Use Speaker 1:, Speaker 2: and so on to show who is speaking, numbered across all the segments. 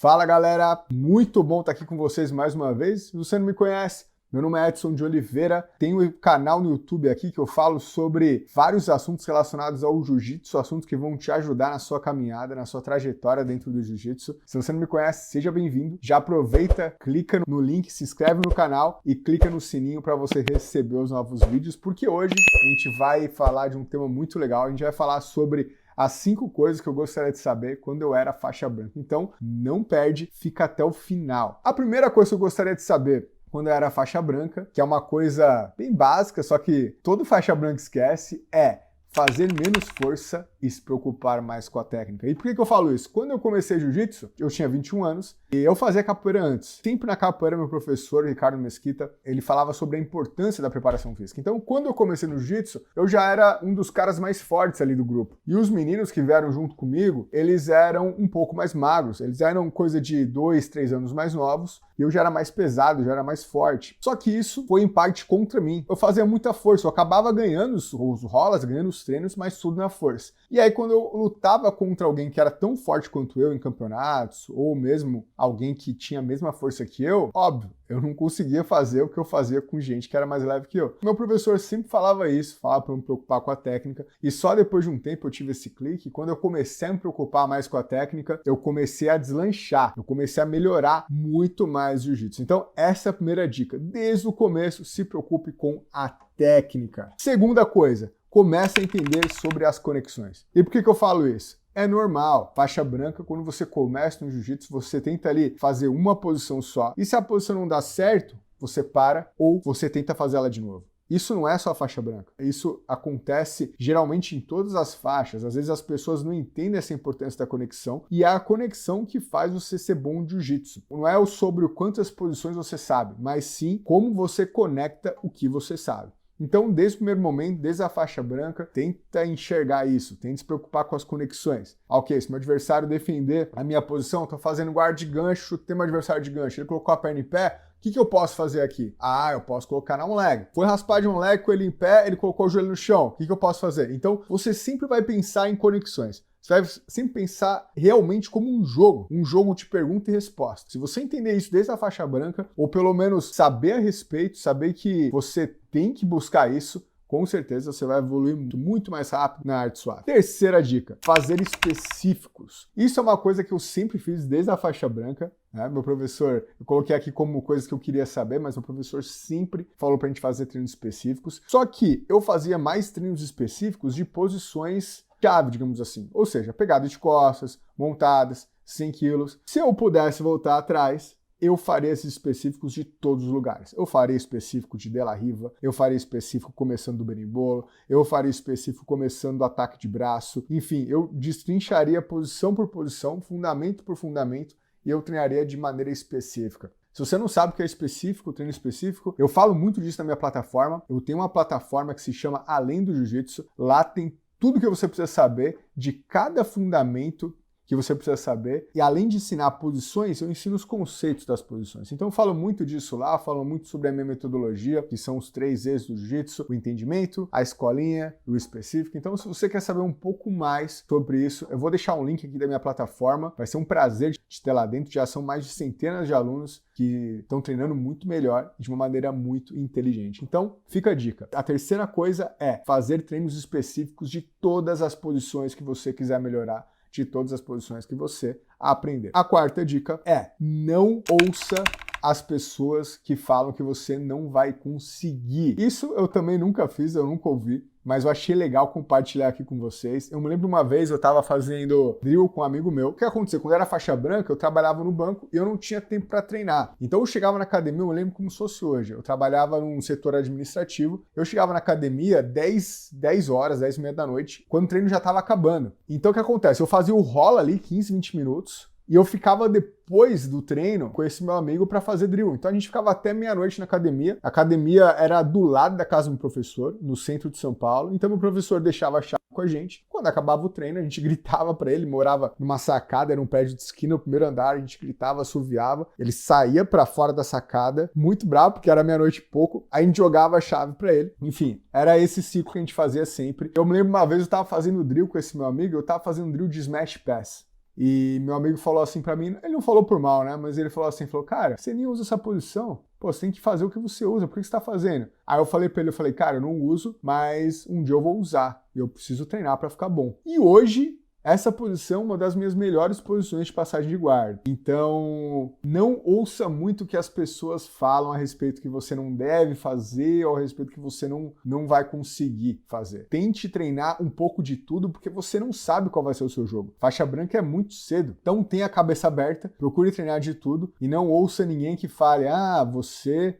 Speaker 1: Fala galera, muito bom estar aqui com vocês mais uma vez. Se você não me conhece, meu nome é Edson de Oliveira, tenho um canal no YouTube aqui que eu falo sobre vários assuntos relacionados ao jiu-jitsu, assuntos que vão te ajudar na sua caminhada, na sua trajetória dentro do jiu-jitsu. Se você não me conhece, seja bem-vindo. Já aproveita, clica no link, se inscreve no canal e clica no sininho para você receber os novos vídeos, porque hoje a gente vai falar de um tema muito legal, a gente vai falar sobre as 5 coisas que eu gostaria de saber quando eu era faixa branca. Então, não perde, fica até o final. A primeira coisa que eu gostaria de saber quando eu era faixa branca, que é uma coisa bem básica, só que todo faixa branca esquece, é fazer menos força e se preocupar mais com a técnica. E por que eu falo isso? Quando eu comecei jiu-jitsu, eu tinha 21 anos e eu fazia capoeira antes. Sempre na capoeira, meu professor, Ricardo Mesquita, ele falava sobre a importância da preparação física. Então, quando eu comecei no jiu-jitsu, eu já era um dos caras mais fortes ali do grupo. E os meninos que vieram junto comigo, eles eram um pouco mais magros. Eles eram coisa de 2, 3 anos mais novos e eu já era mais pesado, já era mais forte. Só que isso foi em parte contra mim. Eu fazia muita força, eu acabava ganhando os rolas, ganhando os treinos, mas tudo na força. E aí quando eu lutava contra alguém que era tão forte quanto eu em campeonatos, ou mesmo alguém que tinha a mesma força que eu, óbvio, eu não conseguia fazer o que eu fazia com gente que era mais leve que eu. Meu professor sempre falava isso, falava para eu me preocupar com a técnica, e só depois de um tempo eu tive esse clique, e quando eu comecei a me preocupar mais com a técnica, eu comecei a deslanchar, eu comecei a melhorar muito mais o jiu-jitsu. Então essa é a primeira dica, desde o começo se preocupe com a técnica. Segunda coisa, comece a entender sobre as conexões. E por que eu falo isso? É normal, faixa branca, quando você começa no jiu-jitsu, você tenta ali fazer uma posição só, e se a posição não dá certo, você para ou você tenta fazer ela de novo. Isso não é só faixa branca, isso acontece geralmente em todas as faixas, às vezes as pessoas não entendem essa importância da conexão, e é a conexão que faz você ser bom no jiu-jitsu. Não é sobre quantas posições você sabe, mas sim como você conecta o que você sabe. Então, desde o primeiro momento, desde a faixa branca, tenta enxergar isso, tenta se preocupar com as conexões. Ok, se meu adversário defender a minha posição, estou fazendo guarda de gancho, chutei meu adversário de gancho, ele colocou a perna em pé, o que eu posso fazer aqui? Ah, eu posso colocar na on leg. Foi raspar de on leg com ele em pé, ele colocou o joelho no chão, o que eu posso fazer? Então, você sempre vai pensar em conexões. Você vai sempre pensar realmente como um jogo de pergunta e resposta. Se você entender isso desde a faixa branca, ou pelo menos saber a respeito, saber que você tem que buscar isso, com certeza você vai evoluir muito mais rápido na arte suave. Terceira dica, fazer específicos. Isso é uma coisa que eu sempre fiz desde a faixa branca. Meu professor, eu coloquei aqui como coisas que eu queria saber, mas o professor sempre falou pra gente fazer treinos específicos. Só que eu fazia mais treinos específicos de posições chave, digamos assim. Ou seja, pegada de costas, montadas, 100 quilos. Se eu pudesse voltar atrás, eu faria esses específicos de todos os lugares. Eu faria específico de De La Riva, eu faria específico começando do berimbolo, eu faria específico começando do ataque de braço. Enfim, eu destrincharia posição por posição, fundamento por fundamento, e eu treinaria de maneira específica. Se você não sabe o que é específico, treino específico, eu falo muito disso na minha plataforma. Eu tenho uma plataforma que se chama Além do Jiu-Jitsu. Lá tem tudo que você precisa saber de cada fundamento que você precisa saber. E além de ensinar posições, eu ensino os conceitos das posições. Então eu falo muito disso lá, falo muito sobre a minha metodologia, que são os 3 E's do jiu-jitsu: o entendimento, a escolinha e o específico. Então se você quer saber um pouco mais sobre isso, eu vou deixar um link aqui da minha plataforma. Vai ser um prazer te ter lá dentro. Já são mais de centenas de alunos que estão treinando muito melhor de uma maneira muito inteligente. Então, fica a dica. A terceira coisa é fazer treinos específicos de todas as posições que você quiser melhorar, de todas as posições que você aprender. A quarta dica é: não ouça as pessoas que falam que você não vai conseguir. Isso eu também nunca fiz, eu nunca ouvi, mas eu achei legal compartilhar aqui com vocês. Eu me lembro uma vez, eu estava fazendo drill com um amigo meu. O que aconteceu? Quando eu era faixa branca, eu trabalhava no banco e eu não tinha tempo para treinar. Então eu chegava na academia, eu me lembro como se fosse hoje. Eu trabalhava num setor administrativo, eu chegava na academia 10 horas, 10 e meia da noite, quando o treino já estava acabando. Então o que acontece? Eu fazia o rola ali, 15, 20 minutos, e eu ficava depois do treino com esse meu amigo para fazer drill. Então a gente ficava até meia-noite na academia. A academia era do lado da casa do meu professor, no centro de São Paulo. Então meu professor deixava a chave com a gente. Quando acabava o treino, a gente gritava para ele. Morava numa sacada, era um prédio de esquina, no primeiro andar. A gente gritava, assoviava. Ele saía para fora da sacada, muito bravo, porque era meia-noite e pouco. Aí a gente jogava a chave para ele. Enfim, era esse ciclo que a gente fazia sempre. Eu me lembro uma vez eu tava fazendo drill com esse meu amigo, eu tava fazendo drill de smash pass. E meu amigo falou assim pra mim, ele não falou por mal, né? Mas ele falou assim, cara, você nem usa essa posição. Pô, você tem que fazer o que você usa, por que você tá fazendo? Aí eu falei pra ele, cara, eu não uso, mas um dia eu vou usar. E eu preciso treinar pra ficar bom. E hoje, essa posição é uma das minhas melhores posições de passagem de guarda. Então, não ouça muito o que as pessoas falam a respeito que você não deve fazer ou a respeito que você não vai conseguir fazer. Tente treinar um pouco de tudo, porque você não sabe qual vai ser o seu jogo. Faixa branca é muito cedo. Então, tenha a cabeça aberta, procure treinar de tudo e não ouça ninguém que fale, você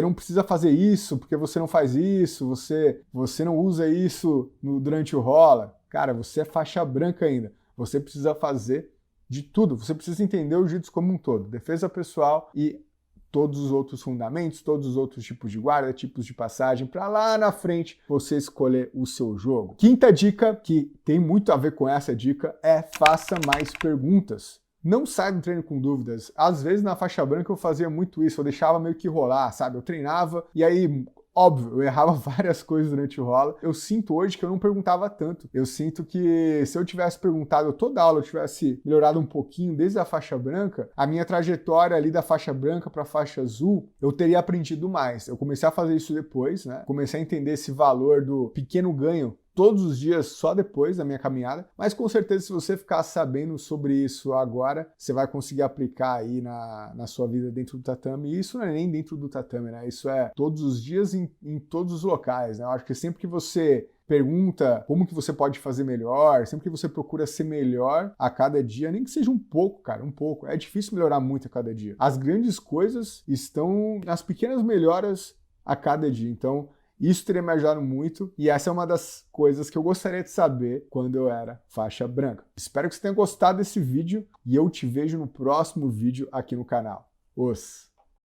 Speaker 1: não precisa fazer isso porque você não faz isso, você não usa isso durante o rola. Cara, você é faixa branca ainda. Você precisa fazer de tudo. Você precisa entender o jiu-jitsu como um todo. Defesa pessoal e todos os outros fundamentos, todos os outros tipos de guarda, tipos de passagem, para lá na frente você escolher o seu jogo. Quinta dica, que tem muito a ver com essa dica, é faça mais perguntas. Não sai do treino com dúvidas. Às vezes na faixa branca eu fazia muito isso, eu deixava meio que rolar, sabe? Eu treinava e aí... Óbvio, eu errava várias coisas durante o rola. Eu sinto hoje que eu não perguntava tanto. Eu sinto que se eu tivesse perguntado toda a aula, eu tivesse melhorado um pouquinho desde a faixa branca, a minha trajetória ali da faixa branca para a faixa azul, eu teria aprendido mais. Eu comecei a fazer isso depois, né? Comecei a entender esse valor do pequeno ganho todos os dias só depois da minha caminhada, mas com certeza se você ficar sabendo sobre isso agora, você vai conseguir aplicar aí na sua vida dentro do tatame, e isso não é nem dentro do tatame, né? Isso é todos os dias em todos os locais, né? Eu acho que sempre que você pergunta como que você pode fazer melhor, sempre que você procura ser melhor a cada dia, nem que seja um pouco, cara, um pouco. É difícil melhorar muito a cada dia. As grandes coisas estão nas pequenas melhoras a cada dia, então isso teria me ajudado muito e essa é uma das coisas que eu gostaria de saber quando eu era faixa branca. Espero que você tenha gostado desse vídeo e eu te vejo no próximo vídeo aqui no canal. Os